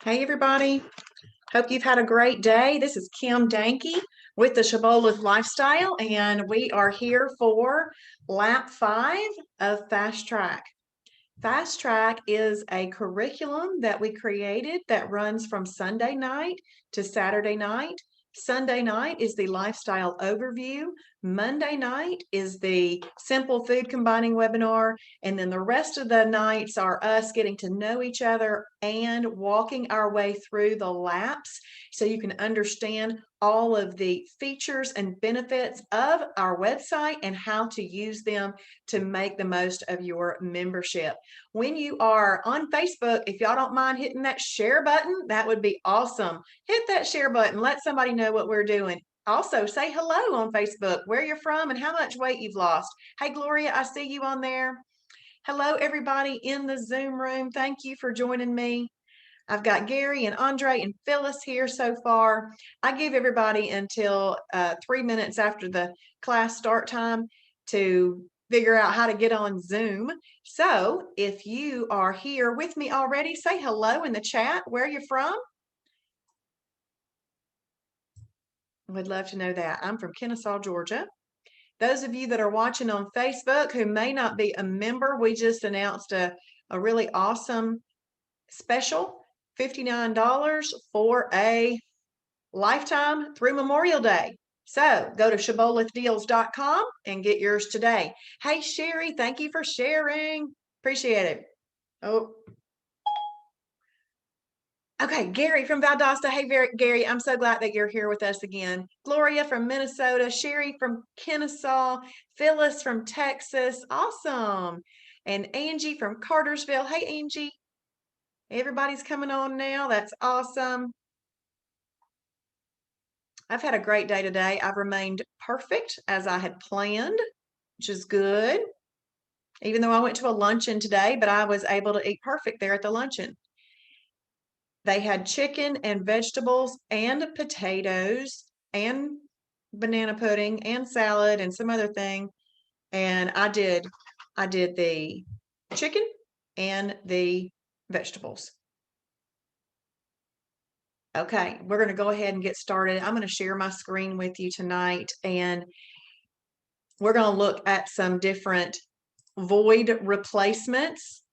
Hey, everybody. Hope you've had a great day. This is Kim Danke with the Shibboleth Lifestyle, and we are here for lap 5 of Fast Track. Fast Track is a curriculum that we created that runs from Sunday night to Saturday night. Sunday night is the lifestyle overview. Monday night is the simple food combining webinar. And then the rest of the nights are us getting to know each other and walking our way through the laps so you can understand all of the features and benefits of our website and how to use them to make the most of your membership. When you are on Facebook, if y'all don't mind hitting that share button, that would be awesome. Hit that share button. Let somebody know what we're doing. Also, say hello on Facebook, where you're from and how much weight you've lost. Hey, Gloria, I see you on there. Hello, everybody in the Zoom room. Thank you for joining me. I've got Gary and Andre and Phyllis here so far. I give everybody until 3 minutes after the class start time to figure out how to get on Zoom. So if you are here with me already, say hello in the chat. Where are you from? Would love to know that. I'm from Kennesaw, Georgia. Those of you that are watching on Facebook who may not be a member, we just announced a really awesome special, $59 for a lifetime through Memorial Day. So go to shibbolethdeals.com and get yours today. Hey, Sherry, thank you for sharing. Appreciate it. Oh, okay. Gary from Valdosta. Hey, Gary, I'm so glad that you're here with us again. Gloria from Minnesota, Sherry from Kennesaw, Phyllis from Texas. Awesome. And Angie from Cartersville. Hey, Angie. Everybody's coming on now. That's awesome. I've had a great day today. I've remained perfect as I had planned, which is good. Even though I went to a luncheon today, but I was able to eat perfect there at the luncheon. They had chicken and vegetables and potatoes and banana pudding and salad and some other thing. And I did the chicken and the vegetables. Okay, we're going to go ahead and get started. I'm going to share my screen with you tonight, and we're going to look at some different void replacements.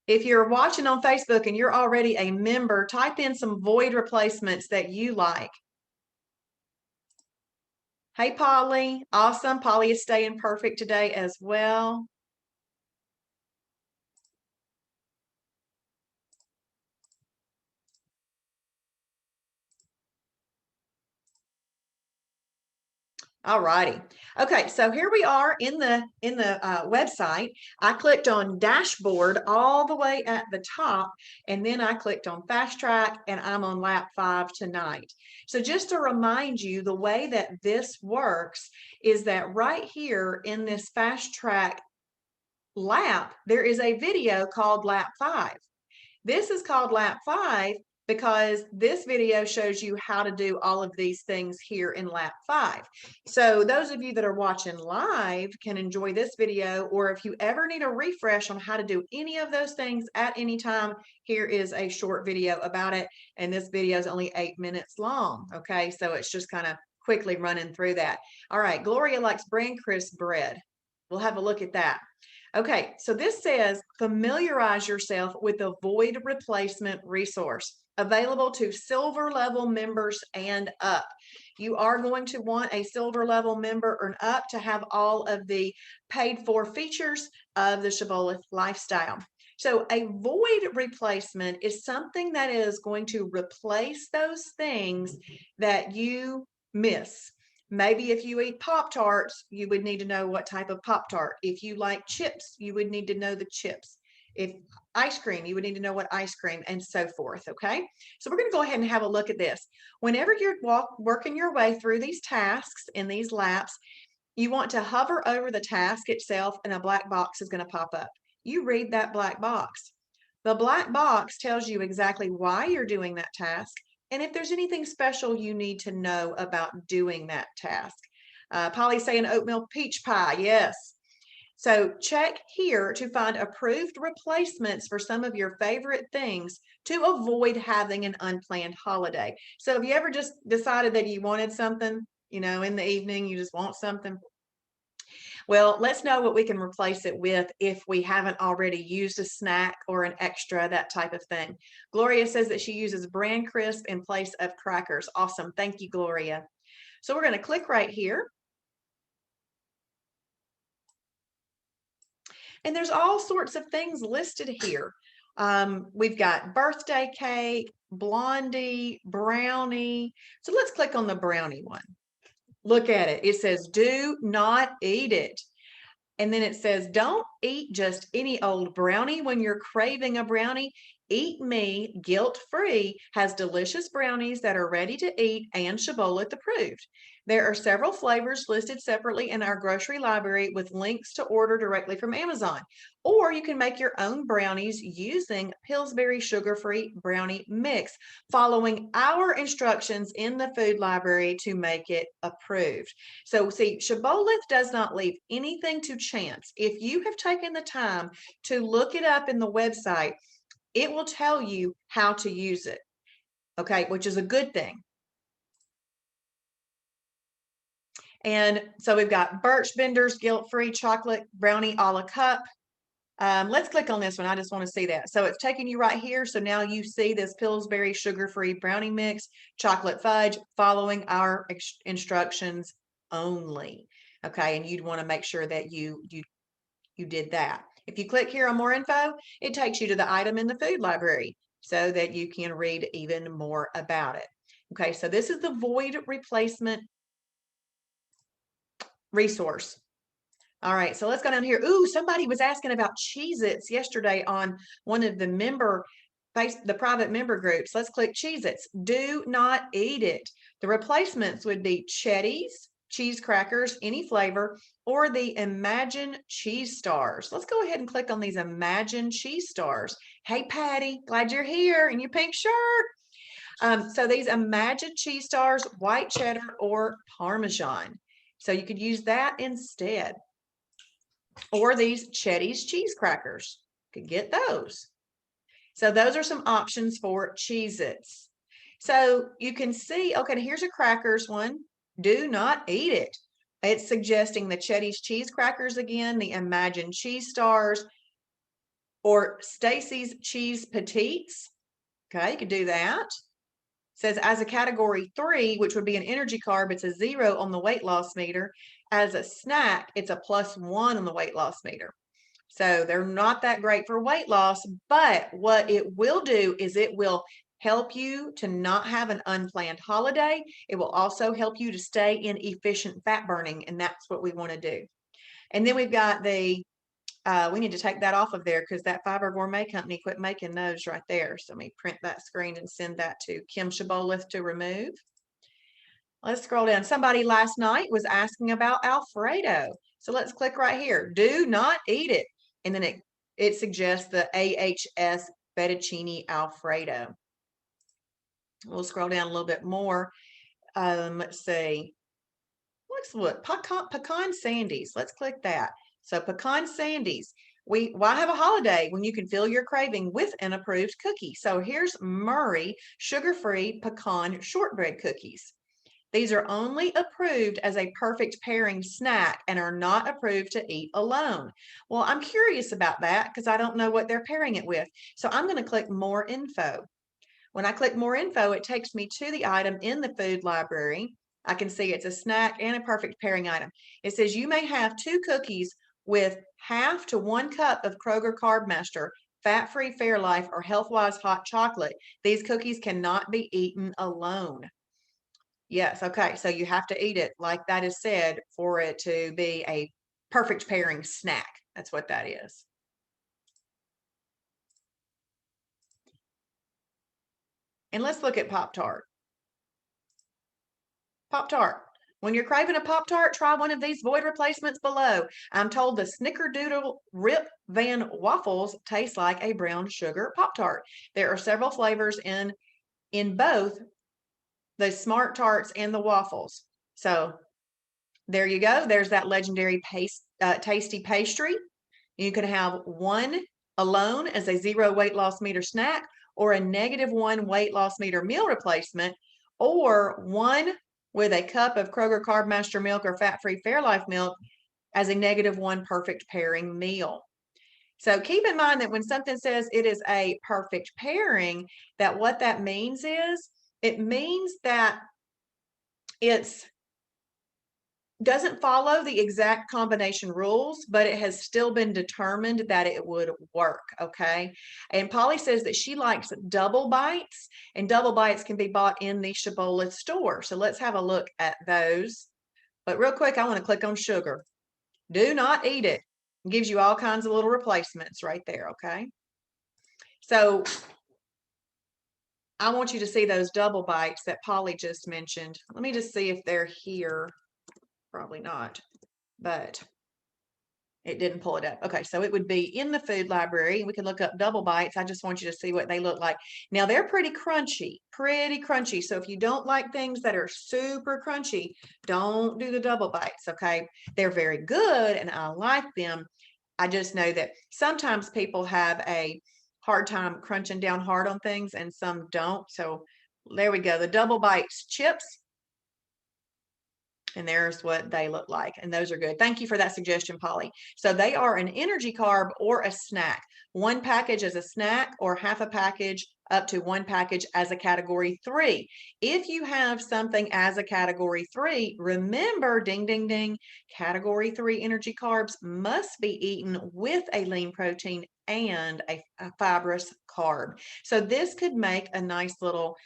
If you're watching on Facebook and you're already a member, type in some void replacements that you like. Hey, Polly. Awesome. Polly is staying perfect today as well. All righty. Okay, so here we are in the website. I clicked on dashboard all the way at the top, and then I clicked on fast track, and I'm on lap 5 tonight. So just to remind you, the way that this works is that right here in this fast track lap, there is a video called lap 5. This is called lap 5 because this video shows you how to do all of these things here in lap 5. So those of you that are watching live can enjoy this video, or if you ever need a refresh on how to do any of those things at any time, here is a short video about it. And this video is only 8 minutes long. Okay, so it's just kind of quickly running through that. All right, Gloria likes Bran crisp bread. We'll have a look at that. Okay, so this says familiarize yourself with the void replacement resource available to silver level members and up. You are going to want a silver level member or up to have all of the paid for features of the Shibboleth lifestyle. So a void replacement is something that is going to replace those things that you miss. Maybe if you eat Pop-Tarts, you would need to know what type of Pop-Tart. If you like chips, you would need to know the chips. If ice cream, you would need to know what ice cream, and so forth, okay? So we're going to go ahead and have a look at this. Whenever you're working your way through these tasks in these laps, you want to hover over the task itself, and a black box is going to pop up. You read that black box. The black box tells you exactly why you're doing that task, and if there's anything special you need to know about doing that task. Polly's saying oatmeal peach pie. Yes. So check here to find approved replacements for some of your favorite things to avoid having an unplanned holiday. So have you ever just decided that you wanted something, you know, in the evening, you just want something? Well, let's know what we can replace it with if we haven't already used a snack or an extra, that type of thing. Gloria says that she uses Bran Crisp in place of crackers. Awesome. Thank you, Gloria. So we're going to click right here. And there's all sorts of things listed here. We've got birthday cake, blondie, brownie. So let's click on the brownie one. Look at it. It says, do not eat it. And then it says, don't eat just any old brownie when you're craving a brownie. Eat Me, guilt-free, has delicious brownies that are ready to eat and Shibboleth approved. There are several flavors listed separately in our grocery library with links to order directly from Amazon. Or you can make your own brownies using Pillsbury sugar-free brownie mix, following our instructions in the food library to make it approved. So see, Shibboleth does not leave anything to chance. If you have taken the time to look it up in the website, it will tell you how to use it, okay, which is a good thing. And so we've got Birch Bender's guilt-free chocolate brownie a la cup. Let's click on this one. I just want to see that. So it's taking you right here. So now you see this Pillsbury sugar-free brownie mix, chocolate fudge, following our instructions only. Okay, and you'd want to make sure that you did that. If you click here on more info, it takes you to the item in the food library so that you can read even more about it. Okay, so this is the void replacement resource. All right, so let's go down here. Ooh, somebody was asking about Cheez-Its yesterday on one of the private member groups. Let's click Cheez-Its. Do not eat it. The replacements would be Chetty's, cheese crackers, any flavor, or the Imagine Cheese Stars. Let's go ahead and click on these Imagine Cheese Stars. Hey, Patty, glad you're here in your pink shirt. So these Imagine Cheese Stars, white cheddar or Parmesan. So you could use that instead. Or these Chetty's cheese crackers. Could get those. So those are some options for Cheez-Its. So you can see, okay, here's a crackers one. Do not eat it. It's suggesting the Chetty's cheese crackers again, the Imagine Cheese Stars, or Stacy's Cheese Petites. Okay, you could do that. It says as a category 3, which would be an energy carb, it's a 0 on the weight loss meter. As a snack, it's a +1 on the weight loss meter. So they're not that great for weight loss, but what it will do is it will help you to not have an unplanned holiday. It will also help you to stay in efficient fat burning, and that's what we want to do. And then we've got the, we need to take that off of there because that Fiber Gourmet Company quit making those right there. So let me print that screen and send that to Kim Shibboleth to remove. Let's scroll down. Somebody last night was asking about Alfredo. So let's click right here. Do not eat it. And then it suggests the AHS fettuccine Alfredo. We'll scroll down a little bit more. Let's see. Let's look. Pecan sandies. Let's click that. So pecan sandies. Why have a holiday when you can fill your craving with an approved cookie? So here's Murray sugar-free pecan shortbread cookies. These are only approved as a perfect pairing snack and are not approved to eat alone. Well, I'm curious about that because I don't know what they're pairing it with. So I'm going to click more info. When I click more info, it takes me to the item in the food library. I can see it's a snack and a perfect pairing item. It says you may have 2 cookies with half to 1 cup of Kroger Carb Master, fat-free Fairlife, or Healthwise hot chocolate. These cookies cannot be eaten alone. Yes, okay, so you have to eat it like that is said for it to be a perfect pairing snack. That's what that is. And let's look at Pop-Tart. Pop-Tart. When you're craving a Pop-Tart, try one of these void replacements below. I'm told the Snickerdoodle Rip Van waffles taste like a brown sugar Pop-Tart. There are several flavors in both the Smart Tarts and the waffles. So there you go. There's that legendary tasty pastry. You can have one alone as a 0 weight loss meter snack, or a -1 weight loss meter meal replacement, or one with a cup of Kroger Carb Master milk or fat-free Fairlife milk as a -1 perfect pairing meal. So keep in mind that when something says it is a perfect pairing, that what that means is it means that it's doesn't follow the exact combination rules, but it has still been determined that it would work, okay? And Polly says that she likes double bites, and double bites can be bought in the Shibboleth store. So let's have a look at those. But real quick, I want to click on sugar. Do not eat it. It gives you all kinds of little replacements right there, okay? So I want you to see those double bites that Polly just mentioned. Let me just see if they're here. Probably not, but it didn't pull it up. Okay, so it would be in the food library. We can look up double bites. I just want you to see what they look like. Now they're pretty crunchy, pretty crunchy. So if you don't like things that are super crunchy, don't do the double bites, okay? They're very good and I like them. I just know that sometimes people have a hard time crunching down hard on things and some don't. So there we go. The double bites chips. And there's what they look like. And those are good. Thank you for that suggestion, Polly. So they are an energy carb or a snack. One package as a snack, or half a package up to one package as a category 3. If you have something as a category 3, remember, ding, ding, ding, category 3 energy carbs must be eaten with a lean protein and a fibrous carb. So this could make a nice little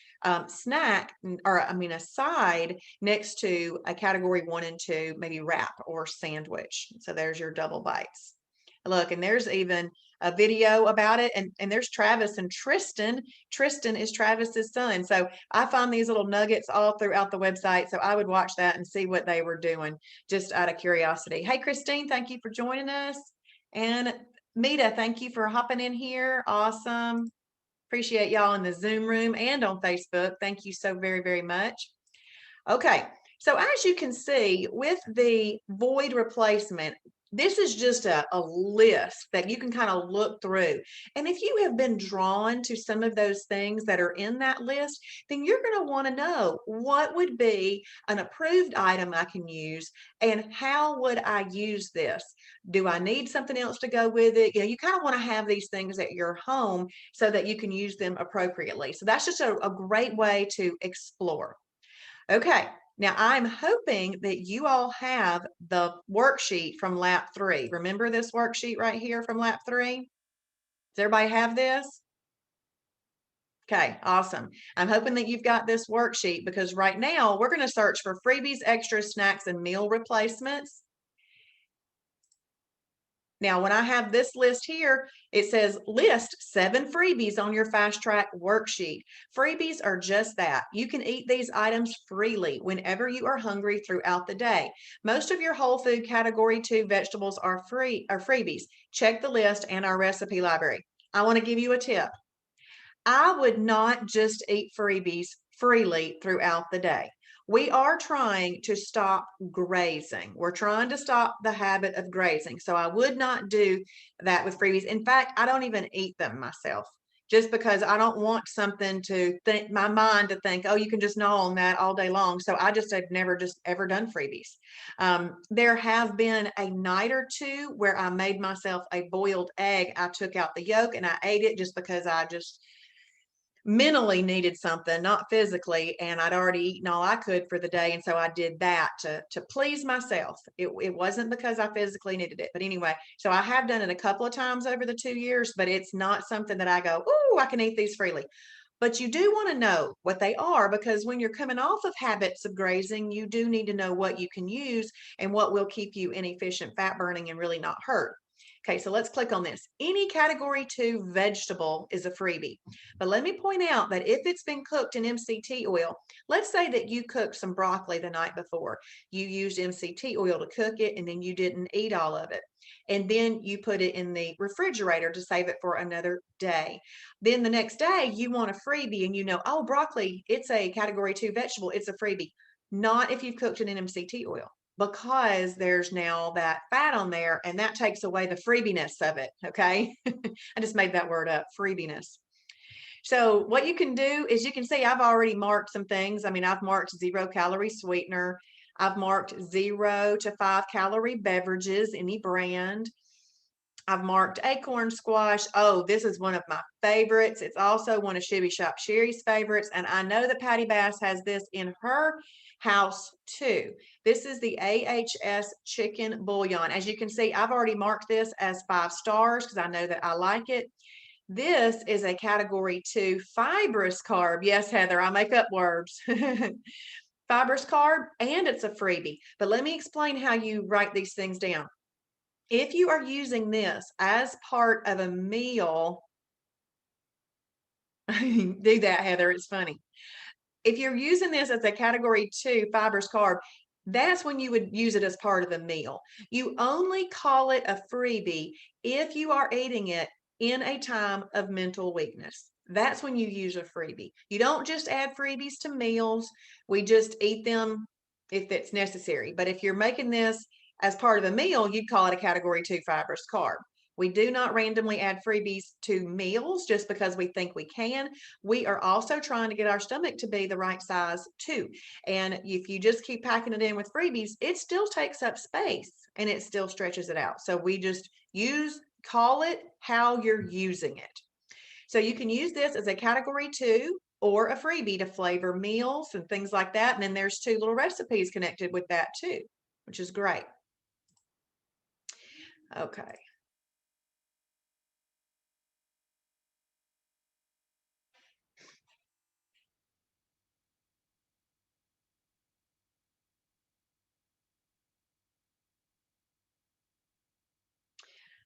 snack, or I mean a side next to a category 1 and 2, maybe wrap or sandwich. So there's your double bites. Look, and there's even a video about it, and there's Travis and Tristan. Tristan is Travis's son. So I find these little nuggets all throughout the website. So I would watch that and see what they were doing just out of curiosity. Hey, Christine, thank you for joining us. And Mita, thank you for hopping in here. Awesome. Appreciate y'all in the Zoom room and on Facebook. Thank you so very, very much. Okay, so as you can see with the void replacement, this is just a list that you can kind of look through. And if you have been drawn to some of those things that are in that list, then you're going to want to know what would be an approved item I can use and how would I use this? Do I need something else to go with it? You know, you kind of want to have these things at your home so that you can use them appropriately. So that's just a great way to explore. Okay, now I'm hoping that you all have the worksheet from lap 3. Remember this worksheet right here from lap 3? Does everybody have this? Okay, awesome. I'm hoping that you've got this worksheet because right now we're going to search for freebies, extras, snacks, and meal replacements. Now, when I have this list here, it says list 7 freebies on your fast track worksheet. Freebies are just that. You can eat these items freely whenever you are hungry throughout the day. Most of your whole food category 2 vegetables are freebies. Check the list and our recipe library. I want to give you a tip. I would not just eat freebies freely throughout the day. We are trying to stop grazing. We're trying to stop the habit of grazing. So I would not do that with freebies. In fact, I don't even eat them myself just because I don't want something to think, my mind to think, oh, you can just gnaw on that all day long. So I just have never just ever done freebies. There have been a night or two where I made myself a boiled egg. I took out the yolk and I ate it just because I just mentally needed something, not physically, and I'd already eaten all I could for the day, and so I did that to please myself. It wasn't because I physically needed it, but anyway, so I have done it a couple of times over the 2 years, but it's not something that I go, "Ooh, I can eat these freely." But you do want to know what they are because when you're coming off of habits of grazing, you do need to know what you can use and what will keep you in efficient fat burning and really not hurt. Okay, so let's click on this. Any category 2 vegetable is a freebie. But let me point out that if it's been cooked in MCT oil, let's say that you cooked some broccoli the night before. You used MCT oil to cook it and then you didn't eat all of it. And then you put it in the refrigerator to save it for another day. Then the next day you want a freebie and you know, oh, broccoli, it's a category 2 vegetable, it's a freebie. Not if you've cooked it in MCT oil. because there's now that fat on there, and that takes away the freebiness of it. Okay. I just made that word up, freebiness. So what you can do is you can see I've already marked some things. I mean, I've marked 0-calorie sweetener. I've marked 0 to 5-calorie beverages, any brand. I've marked acorn squash. Oh, this is one of my favorites. It's also one of Shibby Shop Sherry's favorites. And I know that Patty Bass has this in her house too. This is the AHS Chicken Bouillon. As you can see, I've already marked this as 5 stars because I know that I like it. This is a category 2 fibrous carb. Yes, Heather, I make up words. Fibrous carb, and it's a freebie. But let me explain how you write these things down. If you are using this as part of a meal, do that, Heather, it's funny. If you're using this as a category 2 fibrous carb, that's when you would use it as part of a meal. You only call it a freebie if you are eating it in a time of mental weakness. That's when you use a freebie. You don't just add freebies to meals. We just eat them if it's necessary. But if you're making this as part of a meal, you'd call it a category 2 fibrous carb. We do not randomly add freebies to meals just because we think we can. We are also trying to get our stomach to be the right size too. And if you just keep packing it in with freebies, it still takes up space and it still stretches it out. So we just call it how you're using it. So you can use this as a category 2 or a freebie to flavor meals and things like that. And then there's 2 little recipes connected with that too, which is great. Okay.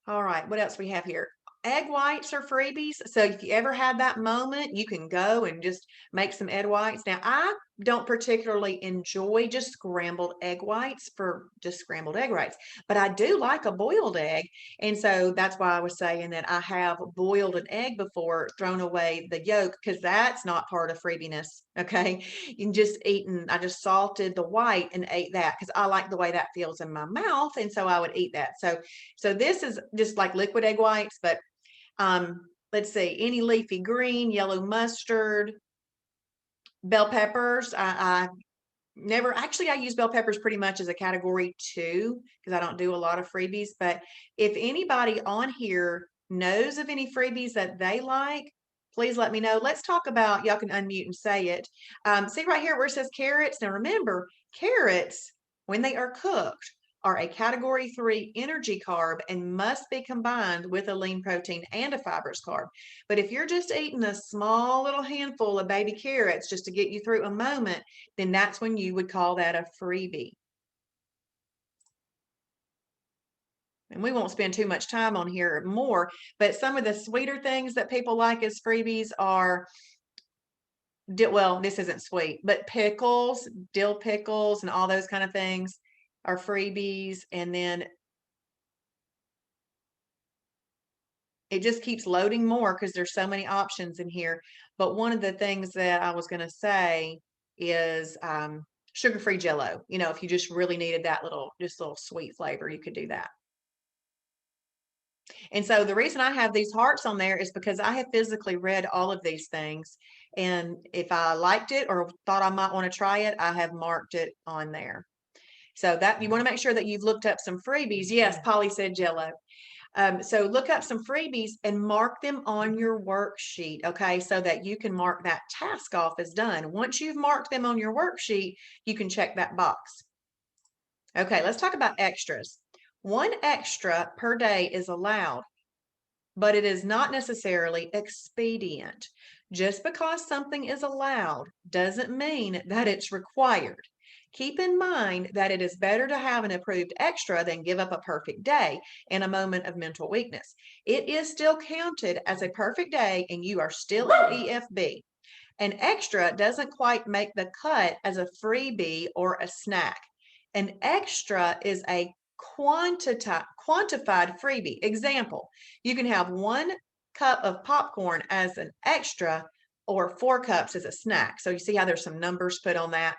All right, what else we have here? Egg whites are freebies. So if you ever have that moment, you can go and just make some egg whites. Now, I don't particularly enjoy just scrambled egg whites for just scrambled egg whites, but I do like a boiled egg. And so that's why I was saying that I have boiled an egg before, thrown away the yolk, because that's not part of freebiness. Okay. You just eating, I just salted the white and ate that because I like the way that feels in my mouth. And so I would eat that. So this is just like liquid egg whites, but let's see, any leafy green, yellow mustard, bell peppers. I never actually, I use bell peppers pretty much as a category 2 because I don't do a lot of freebies. But if anybody on here knows of any freebies that they like, please let me know. Let's talk about, y'all can unmute and say it. See right here where it says carrots. Now remember, carrots, when they are cooked, are a category 3 energy carb and must be combined with a lean protein and a fibrous carb. But if you're just eating a small little handful of baby carrots just to get you through a moment, then that's when you would call that a freebie. And we won't spend too much time on here more, but some of the sweeter things that people like as freebies are, well, this isn't sweet, but pickles, dill pickles, and all those kind of things are freebies. And then it just keeps loading more because there's so many options in here. But one of the things that I was going to say is sugar-free Jello. You know, if you just really needed that just little sweet flavor, you could do that. And so the reason I have these hearts on there is because I have physically read all of these things. And if I liked it or thought I might want to try it, I have marked it on there. So that you want to make sure that you've looked up some freebies. Yes, Polly said Jello. So look up some freebies and mark them on your worksheet, okay, so that you can mark that task off as done. Once you've marked them on your worksheet, you can check that box. Okay, let's talk about extras. 1 extra per day is allowed, but it is not necessarily expedient. Just because something is allowed doesn't mean that it's required. Keep in mind that it is better to have an approved extra than give up a perfect day in a moment of mental weakness. It is still counted as a perfect day and you are still in EFB. An extra doesn't quite make the cut as a freebie or a snack. An extra is a quantified freebie. Example, you can have 1 cup of popcorn as an extra or 4 cups as a snack. So you see how there's some numbers put on that?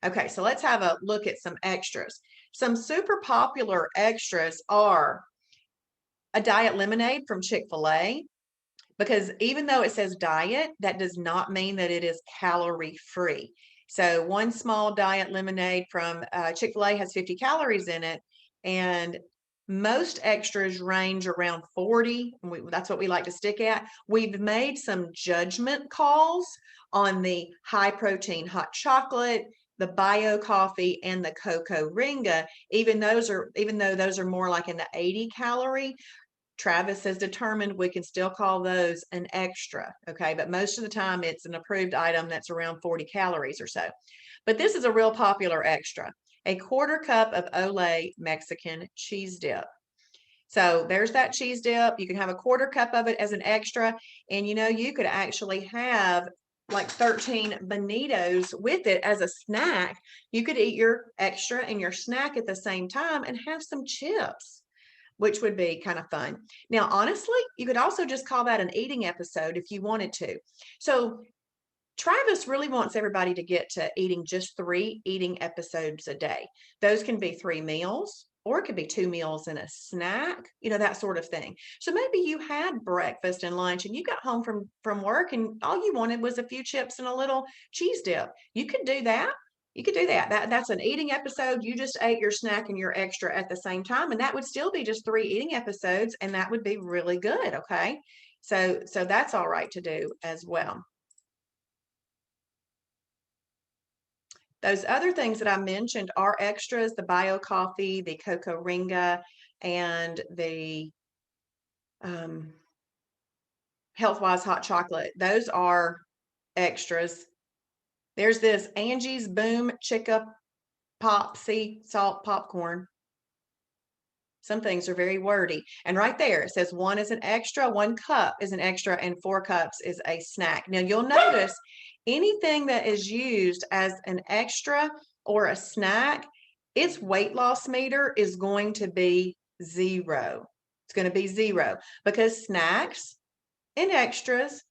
Okay, so let's have a look at some extras. Some super popular extras are a diet lemonade from Chick-fil-A, because even though it says diet, that does not mean that it is calorie free. So one small diet lemonade from Chick-fil-A has 50 calories in it, and most extras range around 40. That's what we like to stick at. We've made some judgment calls on the high protein hot chocolate, the bio coffee, and the cocoa ringa. Even though those are more like in the 80 calorie, Travis has determined we can still call those an extra, okay? But most of the time it's an approved item that's around 40 calories or so. But this is a real popular extra, a quarter cup of Olay Mexican cheese dip. So there's that cheese dip. You can have a quarter cup of it as an extra. And you could actually have like 13 bonitos with it as a snack. You could eat your extra and your snack at the same time and have some chips, which would be kind of fun. Now, honestly, you could also just call that an eating episode if you wanted to. So Travis really wants everybody to get to eating just 3 eating episodes a day. Those can be 3 meals, or it could be 2 meals and a snack, that sort of thing. So maybe you had breakfast and lunch and you got home from work and all you wanted was a few chips and a little cheese dip. You could do that. You could do that. That's an eating episode. You just ate your snack and your extra at the same time, and that would still be just 3 eating episodes, and that would be really good, okay? So that's all right to do as well. Those other things that I mentioned are extras: the bio coffee, the cocoa ringa, and the health-wise hot chocolate. Those are extras. There's this Angie's Boom Chicka Pop Sea Salt Popcorn. Some things are very wordy. And right there, it says 1 is an extra, 1 cup is an extra, and 4 cups is a snack. Now, you'll notice anything that is used as an extra or a snack, its weight loss meter is going to be 0. It's going to be 0 because snacks and extras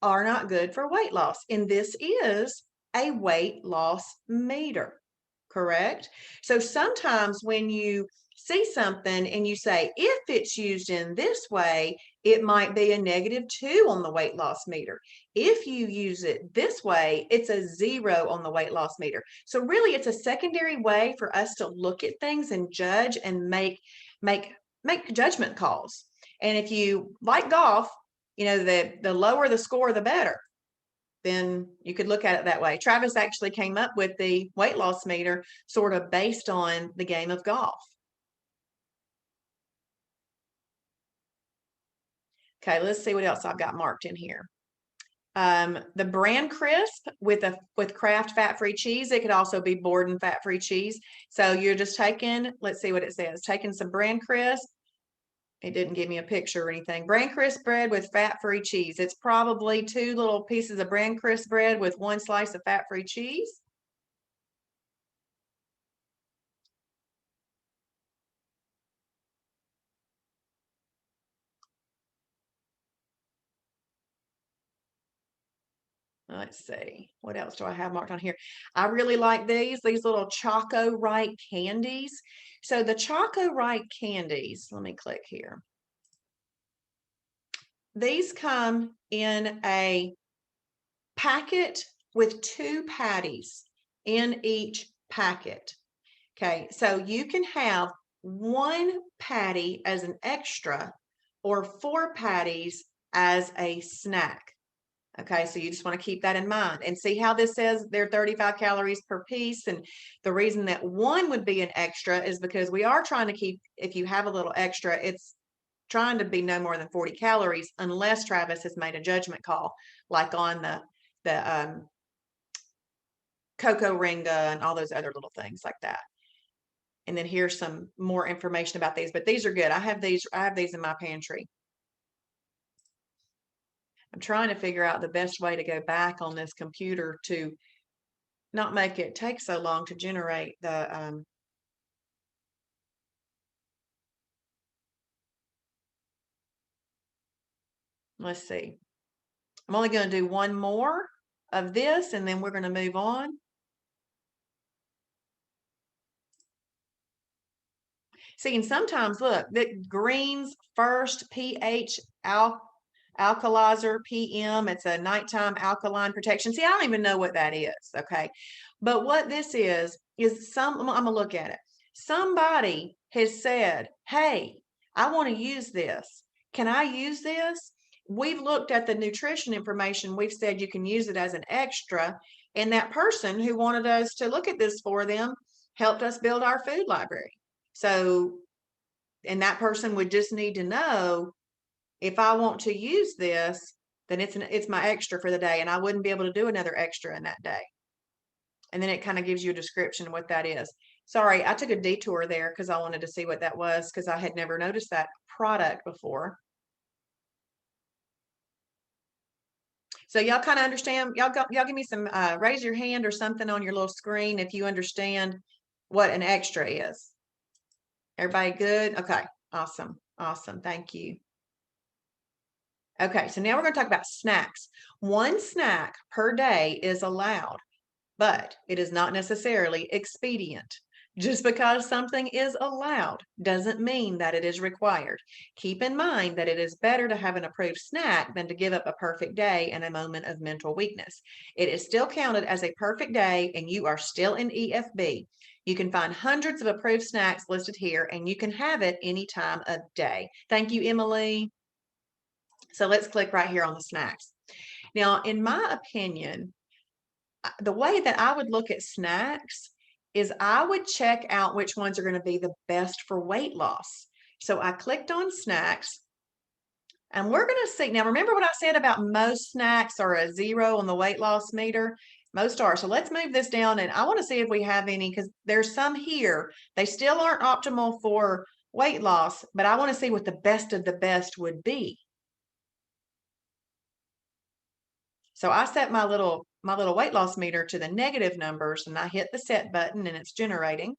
are not good for weight loss. And this is a weight loss meter, correct? So sometimes when you see something and you say, if it's used in this way, it might be a -2 on the weight loss meter. If you use it this way, it's a 0 on the weight loss meter. So really, it's a secondary way for us to look at things and judge and make judgment calls. And if you like golf, the lower the score, the better. Then you could look at it that way. Travis actually came up with the weight loss meter sort of based on the game of golf. Okay, let's see what else I've got marked in here. The Bran crisp with Kraft fat-free cheese. It could also be Borden fat-free cheese. So you're just taking, let's see what it says, taking some Bran crisp. It didn't give me a picture or anything. Bran crisp bread with fat-free cheese. It's probably 2 little pieces of Bran crisp bread with 1 slice of fat-free cheese. Let's see, what else do I have marked on here? I really like these little Choco Right candies. So the Choco Right candies, let me click here. These come in a packet with 2 patties in each packet. Okay, so you can have 1 patty as an extra or 4 patties as a snack. Okay, so you just want to keep that in mind and see how this says they're 35 calories per piece. And the reason that 1 would be an extra is because we are trying to keep, if you have a little extra, it's trying to be no more than 40 calories unless Travis has made a judgment call, like on the cocoa ringa and all those other little things like that. And then here's some more information about these, but these are good. I have these in my pantry. I'm trying to figure out the best way to go back on this computer to not make it take so long to generate the let's see. I'm only going to do 1 more of this and then we're going to move on. See, and sometimes look, the greens first pH alkalizer PM. It's a nighttime alkaline protection. See, I don't even know what that is. Okay. But what this is I'm gonna look at it. Somebody has said, hey, I want to use this. Can I use this? We've looked at the nutrition information. We've said you can use it as an extra. And that person who wanted us to look at this for them helped us build our food library. So, and that person would just need to know, if I want to use this, then it's my extra for the day, and I wouldn't be able to do another extra in that day. And then it kind of gives you a description of what that is. Sorry, I took a detour there because I wanted to see what that was, because I had never noticed that product before. So y'all kind of understand. Y'all give me some, raise your hand or something on your little screen if you understand what an extra is. Everybody good? Okay, awesome, awesome. Thank you. Okay, so now we're going to talk about snacks. One snack per day is allowed, but it is not necessarily expedient. Just because something is allowed doesn't mean that it is required. Keep in mind that it is better to have an approved snack than to give up a perfect day in a moment of mental weakness. It is still counted as a perfect day, and you are still in EFB. You can find hundreds of approved snacks listed here, and you can have it any time of day. Thank you, Emily. So let's click right here on the snacks. Now, in my opinion, the way that I would look at snacks is I would check out which ones are going to be the best for weight loss. So I clicked on snacks, and we're going to see. Now, remember what I said about most snacks are a 0 on the weight loss meter? Most are. So let's move this down, and I want to see if we have any, because there's some here. They still aren't optimal for weight loss, but I want to see what the best of the best would be. So I set my little weight loss meter to the negative numbers, and I hit the set button, and it's generating.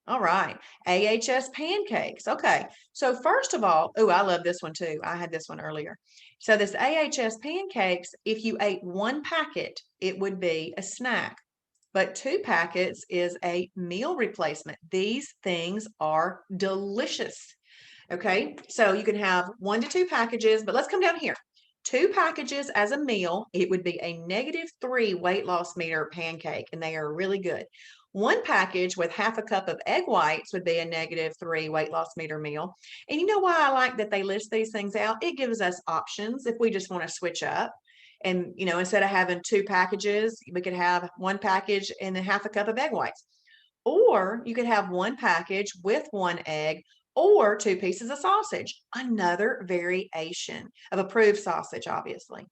All right, AHS pancakes. Okay, so first of all, oh, I love this one too. I had this one earlier. So this AHS pancakes, if you ate one packet, it would be a snack, but 2 packets is a meal replacement. These things are delicious. Okay, so you can have 1 to 2 packages, but let's come down here. 2 packages as a meal, it would be a -3 weight loss meter pancake, and they are really good. 1 package with half a cup of egg whites would be a -3 weight loss meter meal. And you know why I like that they list these things out? It gives us options if we just want to switch up. And, instead of having 2 packages, we could have 1 package and then half a cup of egg whites. Or you could have 1 package with 1 egg, or 2 pieces of sausage, another variation of approved sausage, obviously.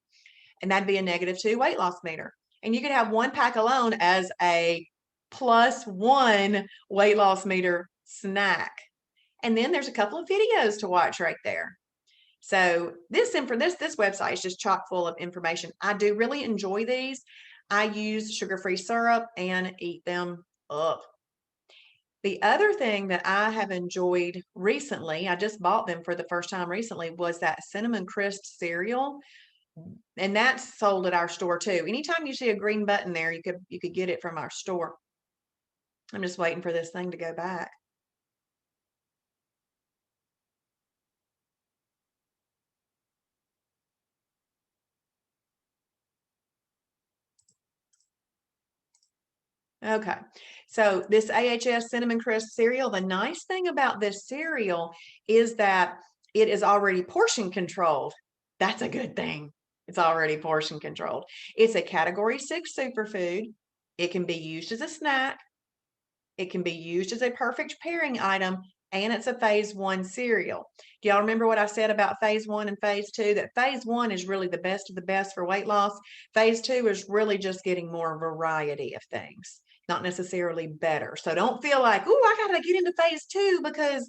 And that'd be a -2 weight loss meter. And you could have 1 pack alone as a +1 weight loss meter snack. And then there's a couple of videos to watch right there. So this website is just chock full of information. I do really enjoy these. I use sugar-free syrup and eat them up. The other thing that I have enjoyed recently, I just bought them for the first time recently, was that cinnamon crisp cereal. And that's sold at our store too. Anytime you see a green button there, you could get it from our store. I'm just waiting for this thing to go back. Okay, so this AHS Cinnamon Crisp cereal, the nice thing about this cereal is that it is already portion controlled. That's a good thing. It's already portion controlled. It's a Category 6 superfood. It can be used as a snack. It can be used as a perfect pairing item, and it's a phase 1 cereal. Do y'all remember what I said about phase 1 and phase 2? That phase 1 is really the best of the best for weight loss. Phase 2 is really just getting more variety of things, not necessarily better. So don't feel like, oh, I got to get into phase 2 because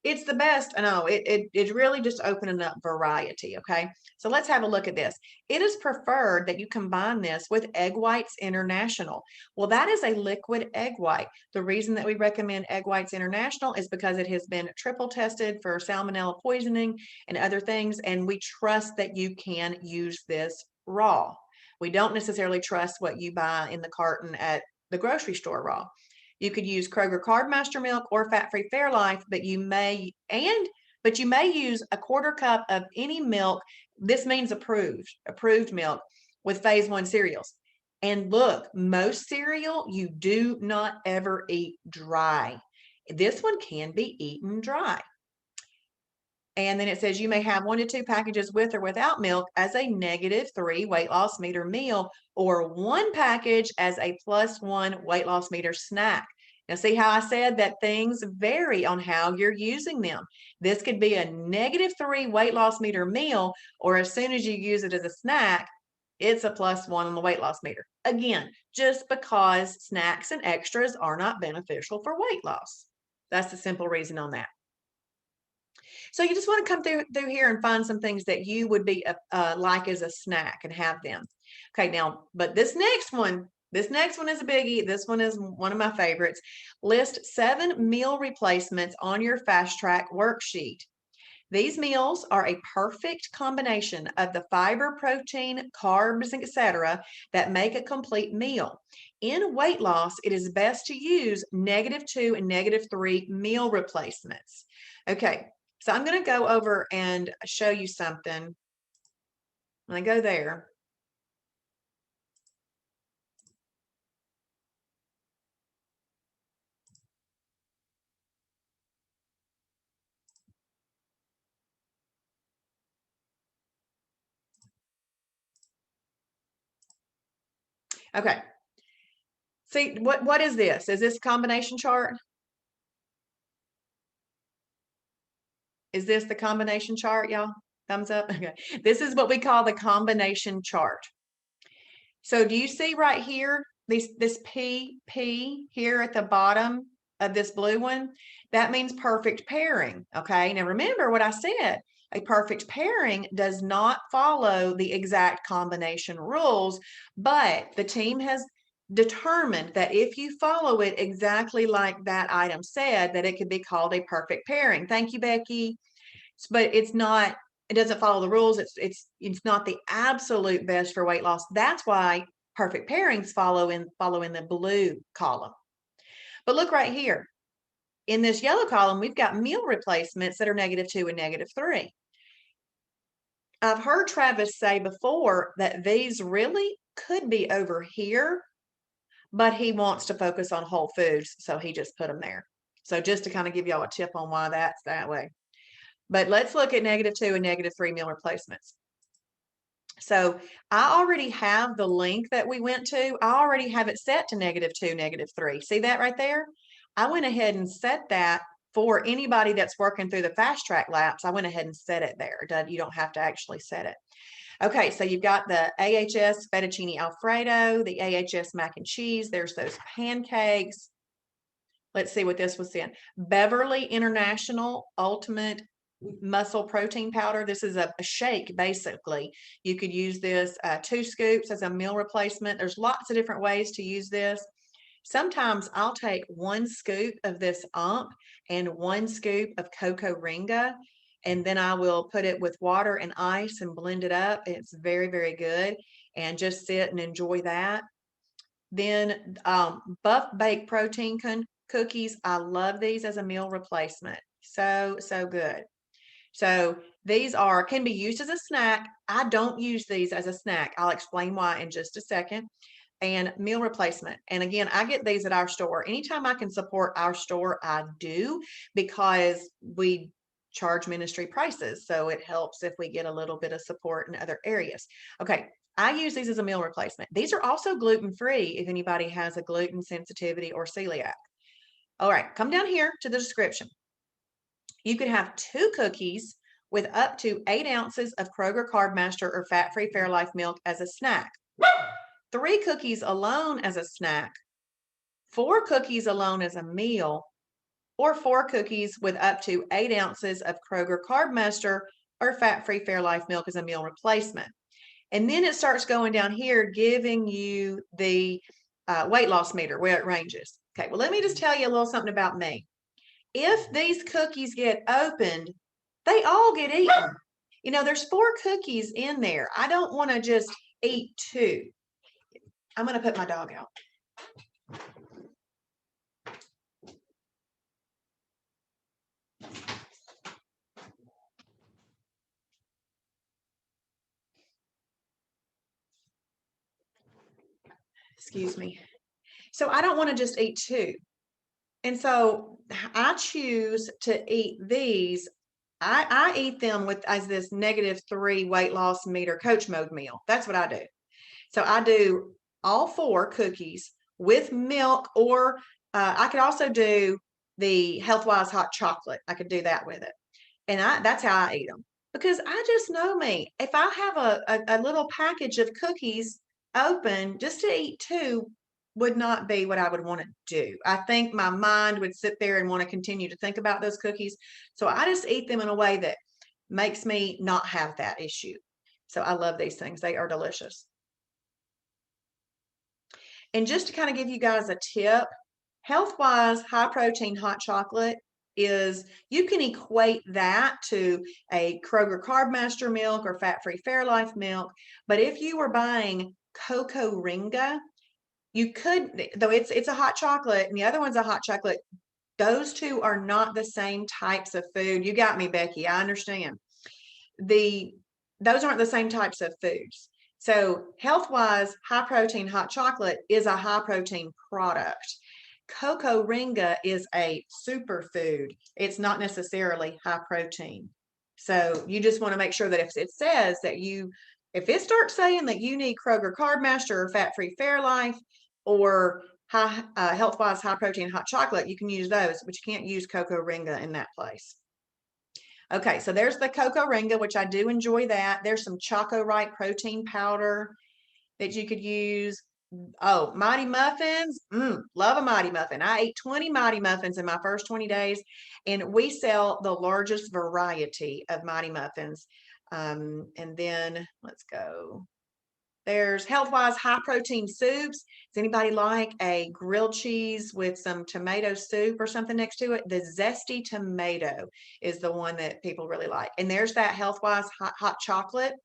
it's the best. No, it's really just opening up variety. Okay, so let's have a look at this. It is preferred that you combine this with Egg Whites International. Well, that is a liquid egg white. The reason that we recommend Egg Whites International is because it has been triple tested for salmonella poisoning and other things, and we trust that you can use this raw. We don't necessarily trust what you buy in the carton at the grocery store raw. You could use Kroger Carb Master milk or fat-free Fairlife, but you may use a quarter cup of any milk. This means approved milk with phase 1 cereals. And look, most cereal you do not ever eat dry. This one can be eaten dry. And then it says you may have 1 to 2 packages with or without milk as a -3 weight loss meter meal, or 1 package as a +1 weight loss meter snack. Now, see how I said that things vary on how you're using them. This could be a -3 weight loss meter meal, or as soon as you use it as a snack, it's a +1 on the weight loss meter. Again, just because snacks and extras are not beneficial for weight loss. That's the simple reason on that. So you just want to come through here and find some things that you would be like as a snack and have them. Okay, now, but this next one is a biggie. This one is one of my favorites. List 7 meal replacements on your fast track worksheet. These meals are a perfect combination of the fiber, protein, carbs, etc. that make a complete meal. In weight loss, it is best to use -2 and -3 meal replacements. Okay, so I'm going to go over and show you something. When I go there, okay. See, what is this? Is this a combination chart? Is this the combination chart, y'all? Thumbs up. Okay. This is what we call the combination chart. So do you see right here, this P here at the bottom of this blue one? That means perfect pairing, okay? Now remember what I said. A perfect pairing does not follow the exact combination rules, but the team has determined that if you follow it exactly like that item said, that it could be called a perfect pairing. Thank you, Becky. But it's not, it doesn't follow the rules. It's not the absolute best for weight loss. That's why perfect pairings follow in the blue column. But look right here. In this yellow column, we've got meal replacements that are -2 and -3. I've heard Travis say before that these really could be over here, but he wants to focus on whole foods, so he just put them there. So just to kind of give y'all a tip on why that's that way. But let's look at -2 and -3 meal replacements. So I already have the link that we went to. I already have it set to -2, -3. See that right there? I went ahead and set that for anybody that's working through the fast track laps. I went ahead and set it there. You don't have to actually set it. Okay, so you've got the AHS fettuccine Alfredo, the AHS mac and cheese. There's those pancakes. Let's see what this was in. Beverly International Ultimate Muscle Protein Powder. This is a shake, basically. You could use this 2 scoops as a meal replacement. There's lots of different ways to use this. Sometimes I'll take 1 scoop of this and 1 scoop of cocoa ringa, and then I will put it with water and ice and blend it up. It's very, very good, and just sit and enjoy that. Then Buff Baked Protein cookies. I love these as a meal replacement. So, so good. So these can be used as a snack. I don't use these as a snack. I'll explain why in just a second. And meal replacement. And again, I get these at our store. Anytime I can support our store, I do, because we charge ministry prices. So it helps if we get a little bit of support in other areas. Okay, I use these as a meal replacement. These are also gluten-free if anybody has a gluten sensitivity or celiac. All right, come down here to the description. You could have 2 cookies with up to 8 ounces of Kroger Carb Master or fat-free Fairlife milk as a snack. 3 cookies alone as a snack, 4 cookies alone as a meal, or 4 cookies with up to 8 ounces of Kroger Carb Master or fat-free Fairlife milk as a meal replacement. And then it starts going down here, giving you the weight loss meter where it ranges. Okay, well, let me just tell you a little something about me. If these cookies get opened, they all get eaten. You know, there's 4 cookies in there. I don't want to just eat 2. I'm going to put my dog out. excuse me. So I don't want to just eat 2. And so I choose to eat these. I eat them with as this -3 weight loss meter coach mode meal. That's what I do. So I do all 4 cookies with milk, or I could also do the Healthwise hot chocolate. I could do that with it. And that's how I eat them, because I just know me. If I have a little package of cookies open, just to eat 2 would not be what I would want to do. I think my mind would sit there and want to continue to think about those cookies. So I just eat them in a way that makes me not have that issue. So I love these things. They are delicious. And just to kind of give you guys a tip, Healthwise high protein hot chocolate is, you can equate that to a Kroger Carb Master milk or fat-free Fairlife milk. But if you were buying Cocoa Ringa, you could, though it's a hot chocolate and the other one's a hot chocolate, those 2 are not the same types of food. You got me, Becky. I understand. Those aren't the same types of foods. So Healthwise high protein hot chocolate is a high protein product. Cocoa Ringa is a superfood. It's not necessarily high protein. So you just want to make sure that if it says that if it starts saying that you need Kroger Carb Master or fat-free Fairlife or Healthwise high protein hot chocolate, you can use those, but you can't use Cocoa Ringa in that place. Okay, so there's the Cocoa Ringa, which I do enjoy that. There's some Choco Right protein powder that you could use. Oh, Mighty Muffins. Love a Mighty Muffin. I ate 20 Mighty Muffins in my first 20 days, and we sell the largest variety of Mighty Muffins. And then let's go. There's Healthwise high protein soups. Does anybody like a grilled cheese with some tomato soup or something next to it? The zesty tomato is the one that people really like. And there's that Healthwise hot chocolate.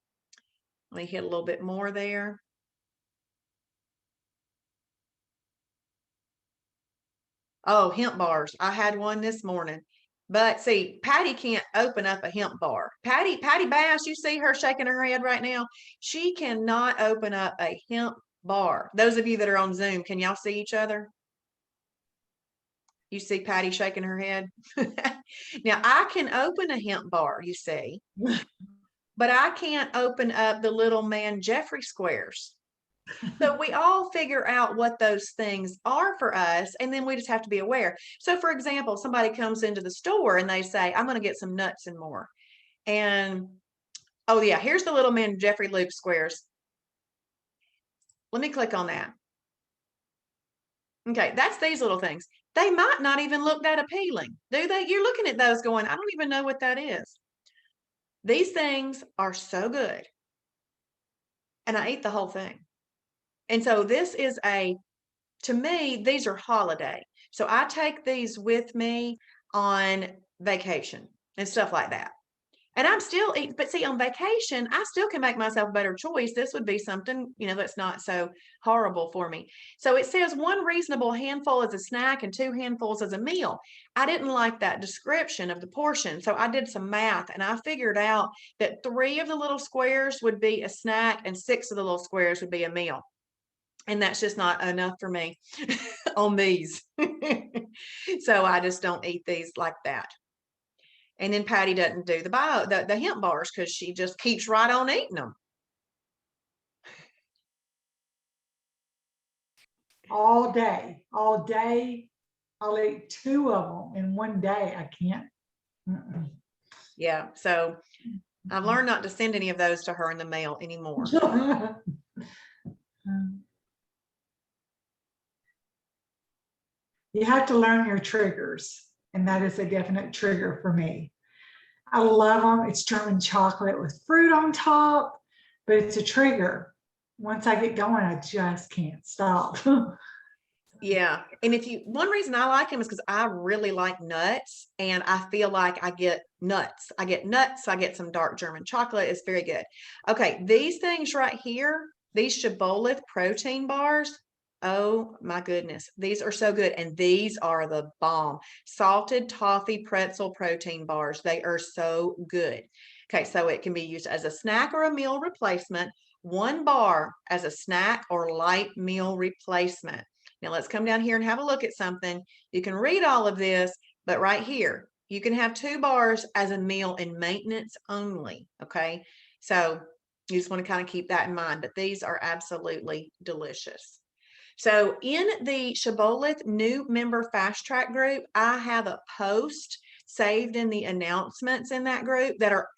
Let me hit a little bit more there. Oh, hemp bars. I had one this morning. But see, Patty can't open up a hemp bar. Patty Bass, you see her shaking her head right now. She cannot open up a hemp bar. Those of you that are on Zoom, can y'all see each other? You see Patty shaking her head? Now, I can open a hemp bar, you see, but I can't open up the little man Jeffrey squares. So we all figure out what those things are for us, and then we just have to be aware. So for example, somebody comes into the store and they say, I'm going to get some nuts and more. And oh yeah, here's the little man Jeffrey Loop squares. Let me click on that. Okay, that's these little things. They might not even look that appealing, do they? You're looking at those going, I don't even know what that is. These things are so good. And I eat the whole thing. And so this is to me, these are holiday. So I take these with me on vacation and stuff like that. And I'm still eating, but see, on vacation, I still can make myself a better choice. This would be something, that's not so horrible for me. So it says 1 reasonable handful as a snack and 2 handfuls as a meal. I didn't like that description of the portion. So I did some math and I figured out that 3 of the little squares would be a snack and 6 of the little squares would be a meal. And that's just not enough for me on these. So I just don't eat these like that. And then Patty doesn't do the hemp bars because she just keeps right on eating them. All day. I'll eat 2 of them in one day. I can't. Yeah. So I've learned not to send any of those to her in the mail anymore. You have to learn your triggers, and that is a definite trigger for me. I love them. It's German chocolate with fruit on top, but it's a trigger. Once I get going, I just can't stop. Yeah. And one reason I like them is because I really like nuts, and I feel like I get nuts. I get some dark German chocolate. It's very good. Okay. These things right here, these Shibboleth protein bars. Oh my goodness. These are so good. And these are the bomb. Salted toffee pretzel protein bars. They are so good. Okay. So it can be used as a snack or a meal replacement, 1 bar as a snack or light meal replacement. Now let's come down here and have a look at something. You can read all of this, but right here, you can have 2 bars as a meal in maintenance only, okay? So you just want to kind of keep that in mind, but these are absolutely delicious. So in the Shibboleth new member fast track group, I have a post saved in the announcements in that group that are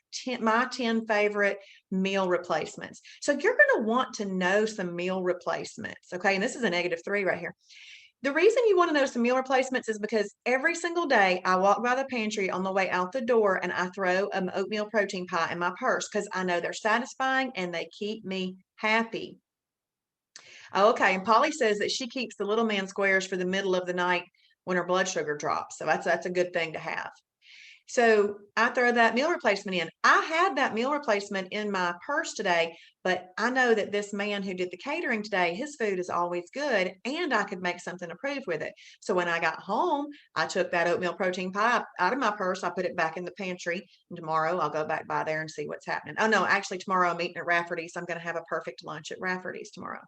my 10 favorite meal replacements. So you're going to want to know some meal replacements. Okay. And this is a -3 right here. The reason you want to know some meal replacements is because every single day I walk by the pantry on the way out the door and I throw an oatmeal protein pie in my purse because I know they're satisfying and they keep me happy. Oh, okay. And Polly says that she keeps the little man squares for the middle of the night when her blood sugar drops. So that's a good thing to have. So I throw that meal replacement in. I had that meal replacement in my purse today, but I know that this man who did the catering today, his food is always good and I could make something approved with it. So when I got home, I took that oatmeal protein pie out of my purse. I put it back in the pantry. And tomorrow I'll go back by there and see what's happening. Oh no, actually tomorrow I'm eating at Rafferty's. I'm going to have a perfect lunch at Rafferty's tomorrow.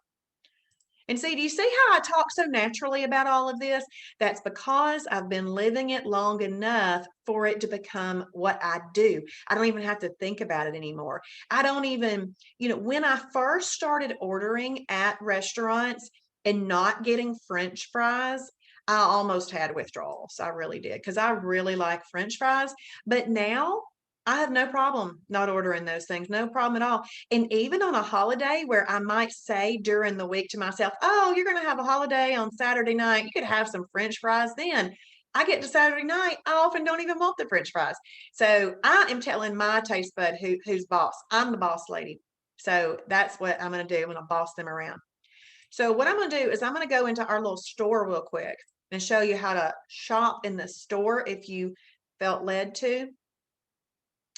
And see, do you see how I talk so naturally about all of this? That's because I've been living it long enough for it to become what I do. I don't even have to think about it anymore. I don't even, when I first started ordering at restaurants and not getting French fries, I almost had withdrawals. I really did because I really like French fries. But now I have no problem not ordering those things, no problem at all. And even on a holiday where I might say during the week to myself, oh, you're going to have a holiday on Saturday night, you could have some French fries then. I get to Saturday night, I often don't even want the French fries. So I am telling my taste bud who's boss. I'm the boss lady. So that's what I'm going to do. I'm going to boss them around. So what I'm going to do is I'm going to go into our little store real quick and show you how to shop in the store if you felt led to.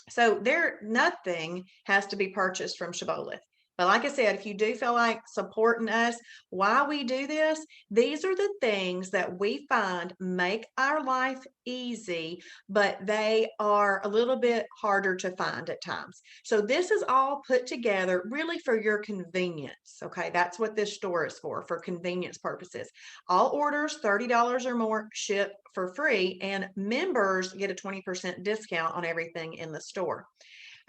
So nothing has to be purchased from Shibboleth. But like I said, if you do feel like supporting us while we do this, these are the things that we find make our life easy, but they are a little bit harder to find at times. So this is all put together really for your convenience. Okay, that's what this store is for convenience purposes. All orders $30 or more ship for free, and members get a 20% discount on everything in the store.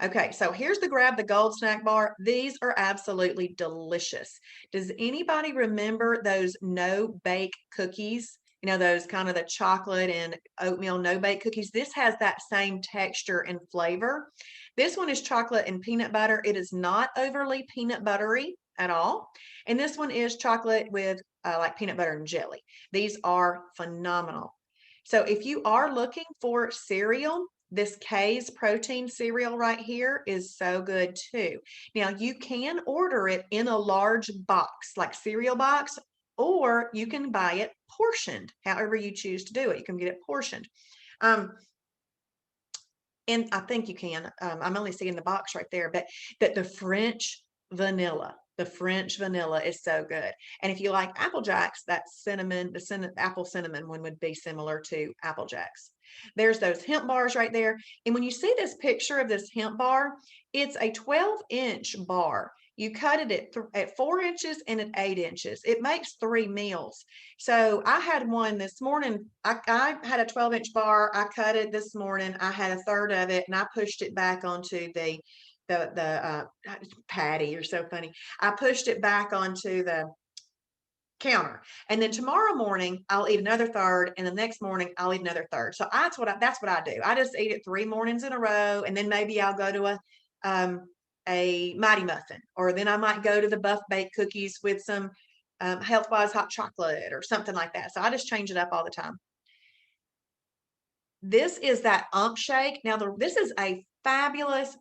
Okay, so here's the Grab the Gold snack bar. These are absolutely delicious. Does anybody remember those no-bake cookies? Those kind of the chocolate and oatmeal no-bake cookies. This has that same texture and flavor. This one is chocolate and peanut butter. It is not overly peanut buttery at all. And this one is chocolate with like peanut butter and jelly. These are phenomenal. So if you are looking for cereal, this K's protein cereal right here is so good too. Now you can order it in a large box, like cereal box, or you can buy it portioned, however you choose to do it. You can get it portioned. And I think you can, I'm only seeing the box right there, but the French vanilla is so good. And if you like Apple Jacks, that apple cinnamon one would be similar to Apple Jacks. There's those hemp bars right there. And when you see this picture of this hemp bar, it's a 12-inch bar. You cut it at 4 inches and at 8 inches. It makes 3 meals. So I had one this morning. I had a 12-inch bar. I cut it this morning. I had a third of it and I pushed it back onto the Patty, you're so funny. I pushed it back onto the counter. And then tomorrow morning I'll eat another third, and the next morning I'll eat another third. So that's what I do. I just eat it 3 mornings in a row, and then maybe I'll go to a Mighty Muffin, or then I might go to the Buff Baked cookies with some Healthwise hot chocolate or something like that. So I just change it up all the time. This is that shake. Now this is a fabulous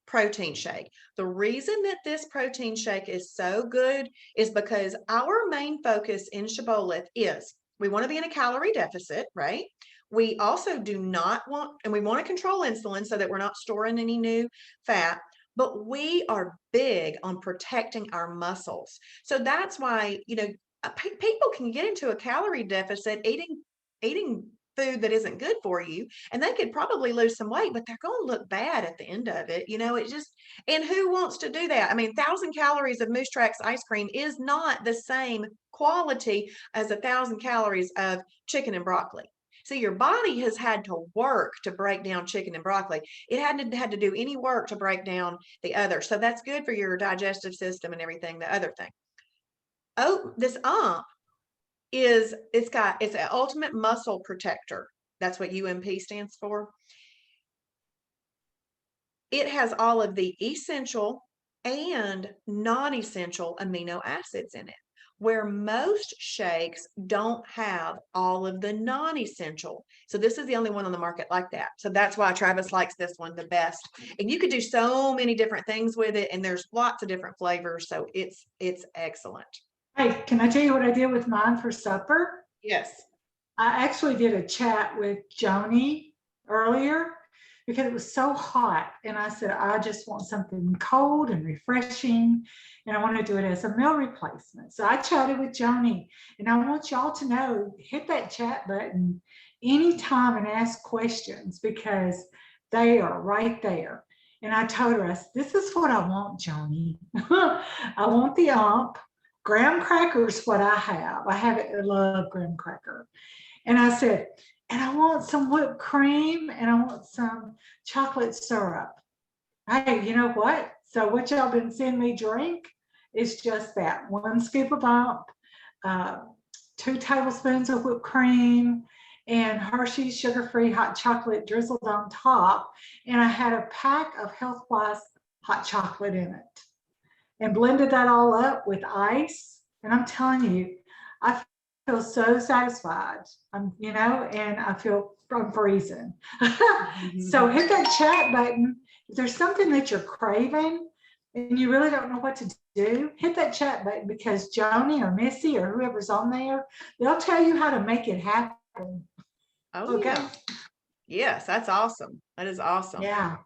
protein shake. The reason that this protein shake is so good is because our main focus in Shibboleth is we want to be in a calorie deficit, right? We also do not want, and we want to control insulin so that we're not storing any new fat, but we are big on protecting our muscles. So that's why, people can get into a calorie deficit eating food that isn't good for you, and they could probably lose some weight, but they're going to look bad at the end of it. It just, and who wants to do that? I mean, 1,000 calories of Moose Tracks ice cream is not the same quality as 1,000 calories of chicken and broccoli. So your body has had to work to break down chicken and broccoli. It hadn't had to do any work to break down the other. So that's good for your digestive system and everything, the other thing. Oh, this it's an ultimate muscle protector. That's what UMP stands for. It has all of the essential and non-essential amino acids in it, where most shakes don't have all of the non-essential. So this is the only one on the market like that. So that's why Travis likes this one the best. And you could do so many different things with it, and there's lots of different flavors. So it's excellent. Hey, can I tell you what I did with mine for supper? Yes. I actually did a chat with Joni earlier because it was so hot. And I said, I just want something cold and refreshing. And I want to do it as a meal replacement. So I chatted with Joni, and I want y'all to know, hit that chat button anytime and ask questions, because they are right there. And I told her, this is what I want, Joni. I want the graham cracker is what I have. I love graham cracker. And I said, and I want some whipped cream, and I want some chocolate syrup. Hey, you know what? So what y'all been seeing me drink is just that. 1 scoop of ump, 2 tablespoons of whipped cream, and Hershey's sugar-free hot chocolate drizzled on top. And I had a pack of Healthwise hot chocolate in it, and blended that all up with ice. And I'm telling you, I feel so satisfied, and I feel I'm freezing. So hit that chat button. If there's something that you're craving and you really don't know what to do, hit that chat button, because Joni or Missy or whoever's on there, they'll tell you how to make it happen. Oh, okay. Yeah. Yes, that's awesome. That is awesome. Yeah.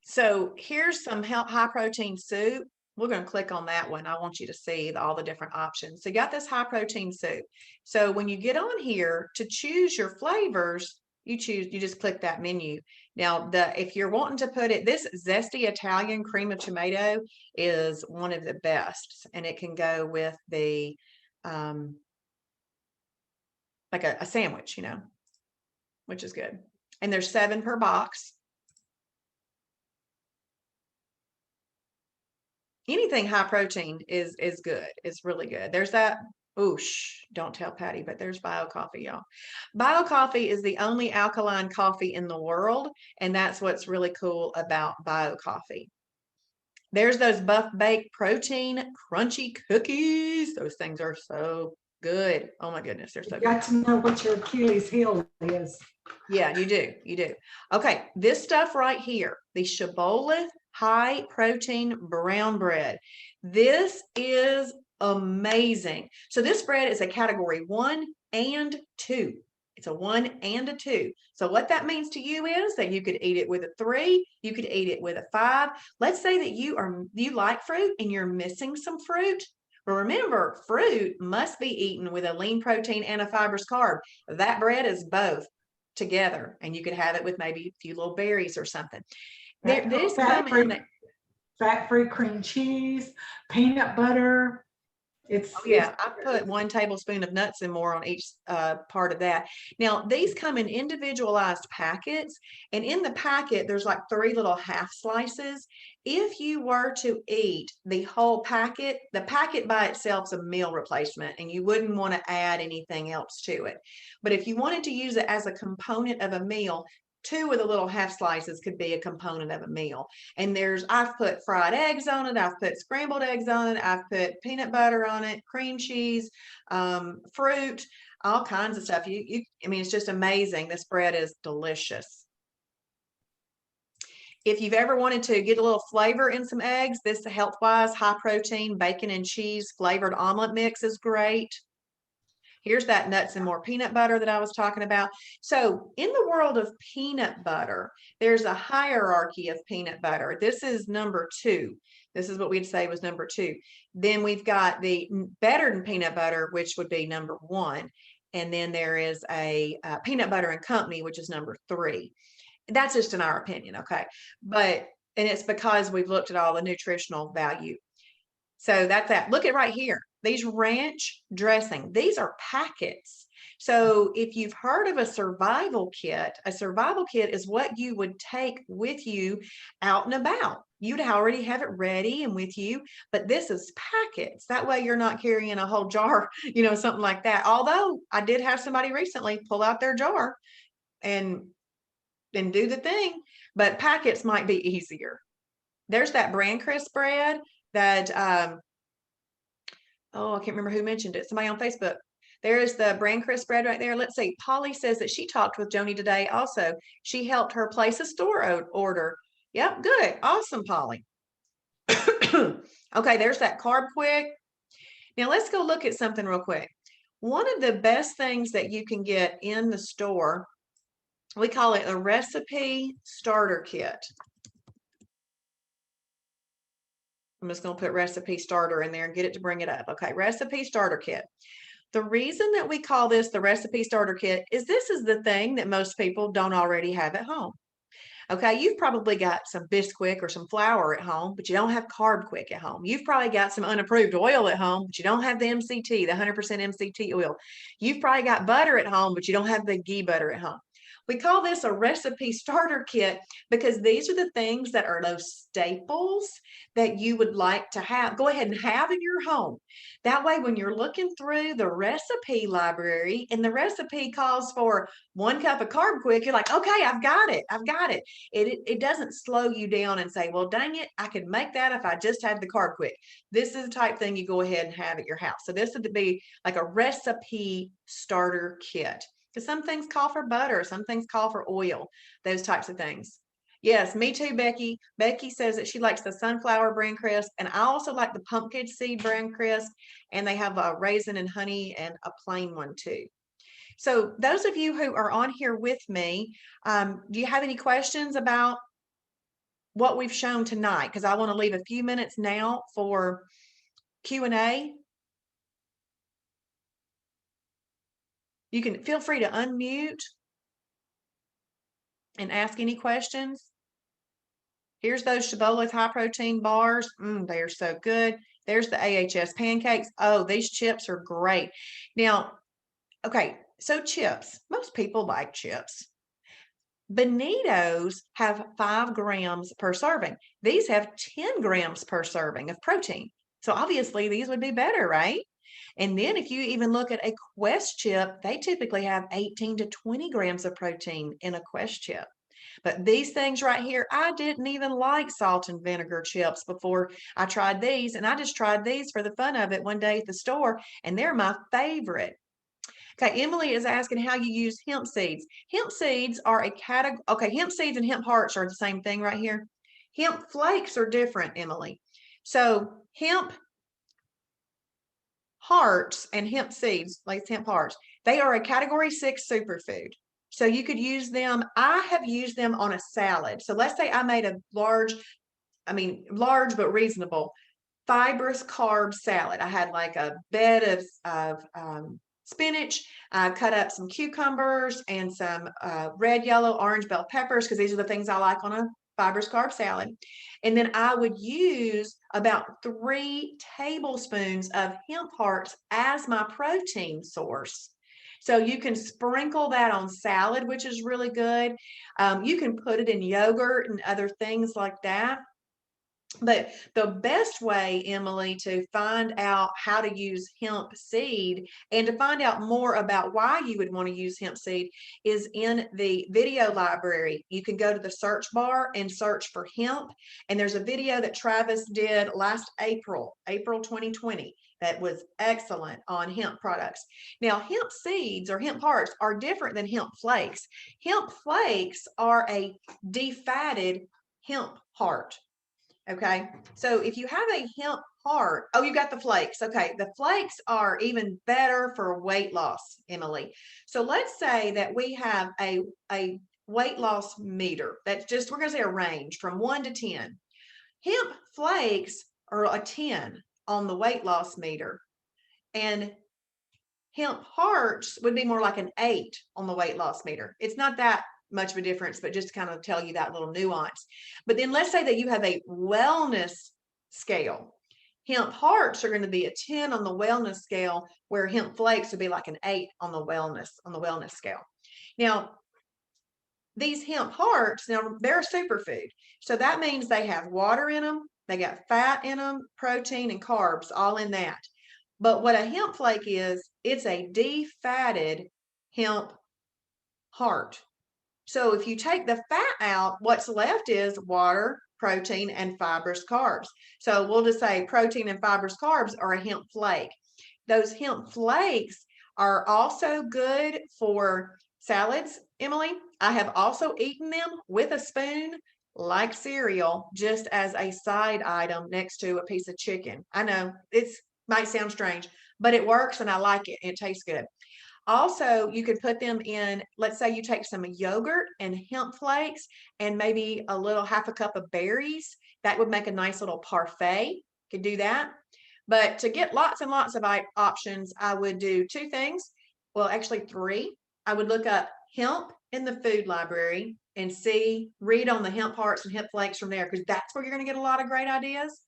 So here's some high protein soup. We're going to click on that one. I want you to see all the different options. So you got this high protein soup. So when you get on here to choose your flavors, you just click that menu. Now, if you're wanting to put it, this zesty Italian cream of tomato is one of the best, and it can go with the like a sandwich, which is good. And there's 7 per box. Anything high protein is good. It's really good. There's that. Oh, don't tell Patty, but there's Bio Coffee, y'all. Bio Coffee is the only alkaline coffee in the world, and that's what's really cool about Bio Coffee. There's those buff baked protein crunchy cookies. Those things are so good. Oh my goodness, they're so good. You got to know what your Achilles heel is. Yeah, you do. You do. Okay, this stuff right here, the Shibboleth high protein brown bread. This is amazing. So this bread is a category 1 and 2. It's a 1 and a 2. So what that means to you is that you could eat it with a 3, you could eat it with a 5. Let's say that you like fruit and you're missing some fruit. But remember, fruit must be eaten with a lean protein and a fibrous carb. That bread is both together, and you could have it with maybe a few little berries or something. Fat-free cream cheese, peanut butter. I put 1 tablespoon of nuts and more on each part of that. Now, these come in individualized packets, and in the packet, there's like 3 little half slices. If you were to eat the whole packet, the packet by itself is a meal replacement, and you wouldn't want to add anything else to it. But if you wanted to use it as a component of a meal, 2 of the little half slices could be a component of a meal. And I've put fried eggs on it. I've put scrambled eggs on it. I've put peanut butter on it, cream cheese, fruit, all kinds of stuff. I mean, it's just amazing. This bread is delicious. If you've ever wanted to get a little flavor in some eggs, this Healthwise high protein bacon and cheese flavored omelet mix is great. Here's that nuts and more peanut butter that I was talking about. So in the world of peanut butter, there's a hierarchy of peanut butter. This is number 2. This is what we'd say was number 2. Then we've got the better than peanut butter, which would be number 1. And then there is a peanut butter and company, which is number 3. That's just in our opinion. Okay. And it's because we've looked at all the nutritional value. So that's that. Look at right here. These ranch dressing, these are packets. So if you've heard of a survival kit is what you would take with you out and about. You'd already have it ready and with you, but this is packets. That way you're not carrying a whole jar, something like that. Although I did have somebody recently pull out their jar and do the thing, but packets might be easier. There's that bran crisp bread that, I can't remember who mentioned it. Somebody on Facebook. There's the Bran crisp bread right there. Let's see. Polly says that she talked with Joni today also. She helped her place a store order. Yep, good. Awesome, Polly. Okay, there's that Carb Quick. Now let's go look at something real quick. One of the best things that you can get in the store, we call it a recipe starter kit. I'm just going to put recipe starter in there and get it to bring it up. Okay, recipe starter kit. The reason that we call this the recipe starter kit is this is the thing that most people don't already have at home. Okay, you've probably got some Bisquick or some flour at home, but you don't have Carb Quick at home. You've probably got some unapproved oil at home, but you don't have the MCT, the 100% MCT oil. You've probably got butter at home, but you don't have the ghee butter at home. We call this a recipe starter kit because these are the things that are those staples that you would like to have. Go ahead and have in your home. That way, when you're looking through the recipe library and the recipe calls for 1 cup of Carb Quick, you're like, okay, I've got it. I've got it. It doesn't slow you down and say, well, dang it, I could make that if I just had the Carb Quick. This is the type thing you go ahead and have at your house. So this would be like a recipe starter kit. Because some things call for butter, some things call for oil, those types of things. Yes, me too, Becky. Becky says that she likes the sunflower bran crisp, and I also like the pumpkin seed bran crisp, and they have a raisin and honey and a plain one too. So those of you who are on here with me, do you have any questions about what we've shown tonight? Because I want to leave a few minutes now for Q&A. You can feel free to unmute and ask any questions. Here's those Shibboleth high protein bars. They're so good. There's the AHS pancakes. Oh, these chips are great. Now, okay, so chips. Most people like chips. Bonitos have 5 grams per serving. These have 10 grams per serving of protein. So obviously these would be better, right? And then if you even look at a Quest chip, they typically have 18 to 20 grams of protein in a Quest chip. But these things right here, I didn't even like salt and vinegar chips before I tried these. And I just tried these for the fun of it one day at the store, and they're my favorite. Okay, Emily is asking how you use hemp seeds. Hemp seeds are a category. Okay, hemp seeds and hemp hearts are the same thing right here. Hemp flakes are different, Emily. So hemp hearts and hemp seeds, like hemp hearts, they are a category 6 superfood. So you could use them. I have used them on a salad. So let's say I made a large but reasonable fibrous carb salad. I had like a bed of spinach. I cut up some cucumbers and some red, yellow, orange bell peppers because these are the things I like on a fibrous carb salad. And then I would use about 3 tablespoons of hemp hearts as my protein source. So you can sprinkle that on salad, which is really good. You can put it in yogurt and other things like that. But the best way, Emily, to find out how to use hemp seed and to find out more about why you would want to use hemp seed is in the video library. You can go to the search bar and search for hemp. And there's a video that Travis did last April 2020. That was excellent on hemp products. Now, hemp seeds or hemp hearts are different than hemp flakes. Hemp flakes are a defatted hemp heart. Okay, so if you have a hemp heart, oh, you got the flakes. Okay, the flakes are even better for weight loss, Emily. So let's say that we have a weight loss meter. That's just, we're going to say a range from 1 to 10. Hemp flakes are a 10 on the weight loss meter. And Hemp hearts would be more like an 8 on the weight loss meter. It's not that much of a difference, but just to kind of tell you that little nuance. But then let's say that you have a wellness scale. Hemp hearts are going to be a 10 on the wellness scale, where hemp flakes would be like an 8 on the wellness scale. Now, these hemp hearts, now they're a superfood. So that means they have water in them, they got fat in them, protein and carbs all in that. But what a hemp flake is, it's a defatted hemp heart. So if you take the fat out, what's left is water, protein, and fibrous carbs. So we'll just say protein and fibrous carbs are a hemp flake. Those hemp flakes are also good for salads, Emily. I have also eaten them with a spoon like cereal, just as a side item next to a piece of chicken. I know it might sound strange, but it works and I like it. It tastes good. Also, you could put them in, let's say you take some yogurt and hemp flakes and maybe a little half a cup of berries. That would make a nice little parfait. Could do that. But to get lots and lots of options, I would do 2 things. Well, actually 3. I would look up hemp in the food library and read on the hemp hearts and hemp flakes from there, because that's where you're going to get a lot of great ideas.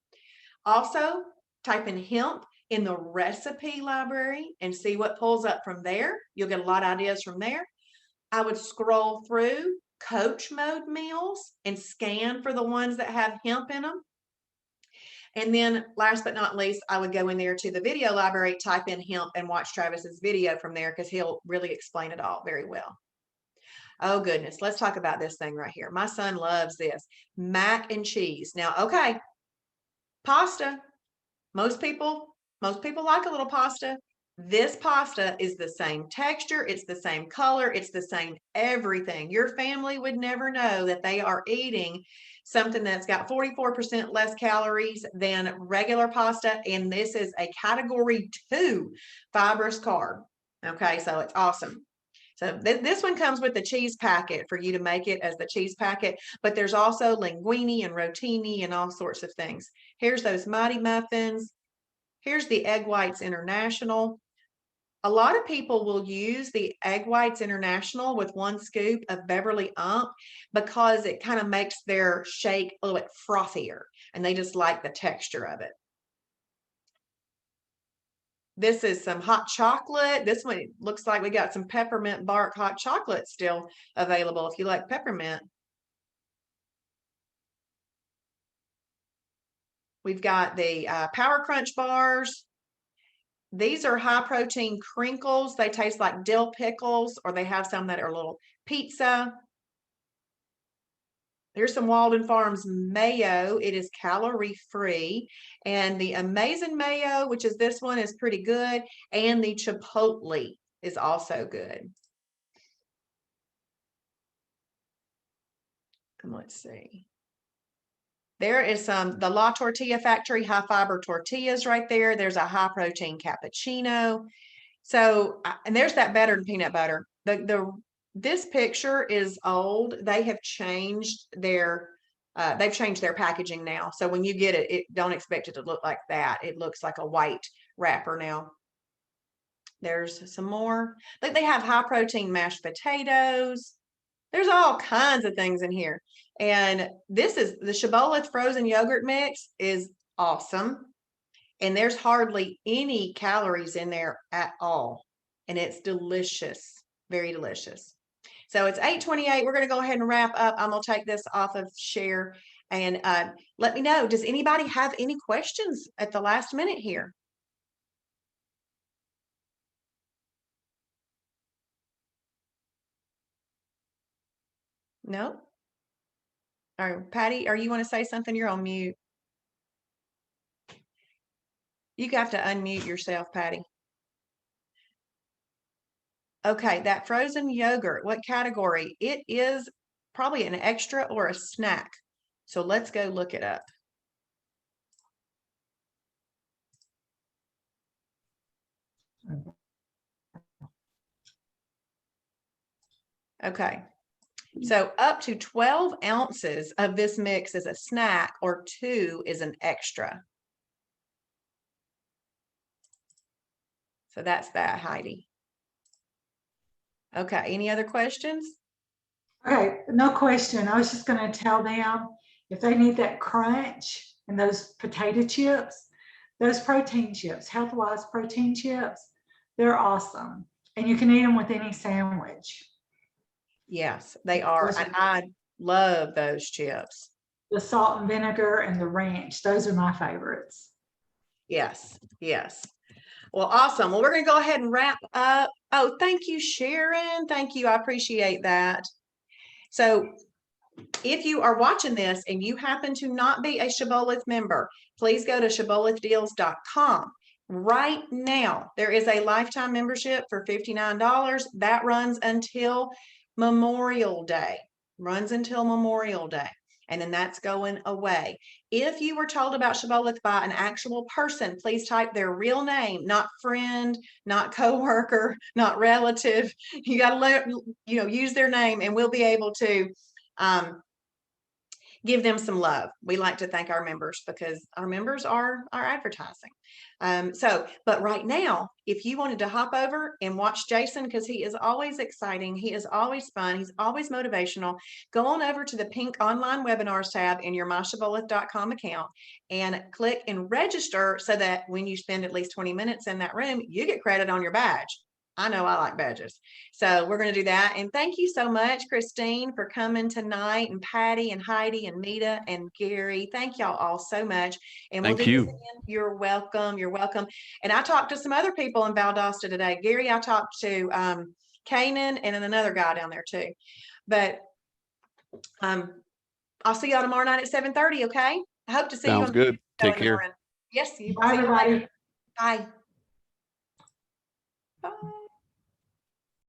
Also, type in hemp in the recipe library and see what pulls up from there. You'll get a lot of ideas from there. I would scroll through coach mode meals and scan for the ones that have hemp in them. And then last but not least, I would go in there to the video library, type in hemp, and watch Travis's video from there, because he'll really explain it all very well. Oh goodness, let's talk about this thing right here. My son loves this, mac and cheese. Now, okay, pasta. Most people like a little pasta. This pasta is the same texture, it's the same color, it's the same everything. Your family would never know that they are eating something that's got 44% less calories than regular pasta, and this is a category 2 fibrous carb. Okay, so it's awesome. So this one comes with the cheese packet for you to make it as the cheese packet, but there's also linguine and rotini and all sorts of things. Here's those Mighty Muffins. Here's the Egg Whites International. A lot of people will use the Egg Whites International with 1 scoop of Beverly Ump because it kind of makes their shake a little bit frothier, and they just like the texture of it. This is some hot chocolate. This one looks like we got some peppermint bark hot chocolate still available if you like peppermint. We've got the Power Crunch bars. These are high protein crinkles. They taste like dill pickles, or they have some that are a little pizza. There's some Walden Farms mayo. It is calorie free. And the Amazing Mayo, which is this one, is pretty good. And the Chipotle is also good. And let's see. There is the La Tortilla Factory high fiber tortillas right there. There's a high protein cappuccino. So, and there's that better than peanut butter. This picture is old. They have changed their packaging now. So when you get it, don't expect it to look like that. It looks like a white wrapper now. There's some more. Like they have high protein mashed potatoes. There's all kinds of things in here. And this is the Shibboleth frozen yogurt mix is awesome. And there's hardly any calories in there at all. And it's delicious, very delicious. So it's 8:28. We're going to go ahead and wrap up. I'm going to take this off of share and let me know. Does anybody have any questions at the last minute here? No? All right, Patty, are you want to say something? You're on mute. You have to unmute yourself, Patty. Okay, that frozen yogurt, what category? It is probably an extra or a snack. So let's go look it up. Okay, so up to 12 ounces of this mix is a snack, or 2 is an extra. So that's that, Heidi. Okay, any other questions? Okay, no question. I was just going to tell them if they need that crunch and those potato chips, those protein chips, health-wise protein chips, they're awesome. And you can eat them with any sandwich. Yes, they are. And I love those chips. The salt and vinegar and the ranch, those are my favorites. Yes, yes. Well, awesome. Well, we're going to go ahead and wrap up. Oh, thank you, Sharon. Thank you. I appreciate that. So if you are watching this and you happen to not be a Shibboleth member, please go to shibbolethdeals.com. Right now, there is a lifetime membership for $59 that runs until Memorial Day. Runs until Memorial Day. And then that's going away. If you were told about Shibboleth by an actual person, please type their real name, not friend, not coworker, not relative. You got to let, use their name, and we'll be able to give them some love. We like to thank our members because our members are our advertising. But right now, if you wanted to hop over and watch Jason, because he is always exciting, he is always fun, he's always motivational, go on over to the pink online webinars tab in your myshibboleth.com account and click and register so that when you spend at least 20 minutes in that room, you get credit on your badge. I know I like badges. So we're going to do that. And thank you so much, Christine, for coming tonight, and Patty and Heidi and Nita and Gary. Thank y'all all so much. And we'll do this again. You're welcome. You're welcome. And I talked to some other people in Valdosta today. Gary, I talked to Kanan and then another guy down there too. But I'll see y'all tomorrow night at 7:30. Okay. I hope to see you. Sounds good. Take care. Yes. Bye, everybody. Bye. Bye.